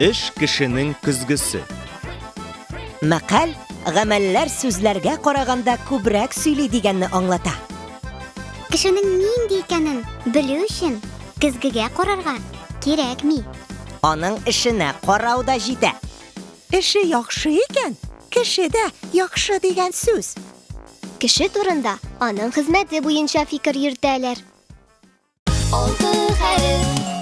Эш кешенең көзгесе. Мәкаль гамәлләр сүзләргә караганда күбрәк сөйли дигәнне аңлата. Кешенең нинди икәнен белү өчен көзгегә карарга кирәкми. Аның эшенә карау да җитә. Эше яхшы икән, кешедә яхшы дигән сүз. Кеше турында аның хезмәте буенча фикер йөртәләр. Алты хәреф.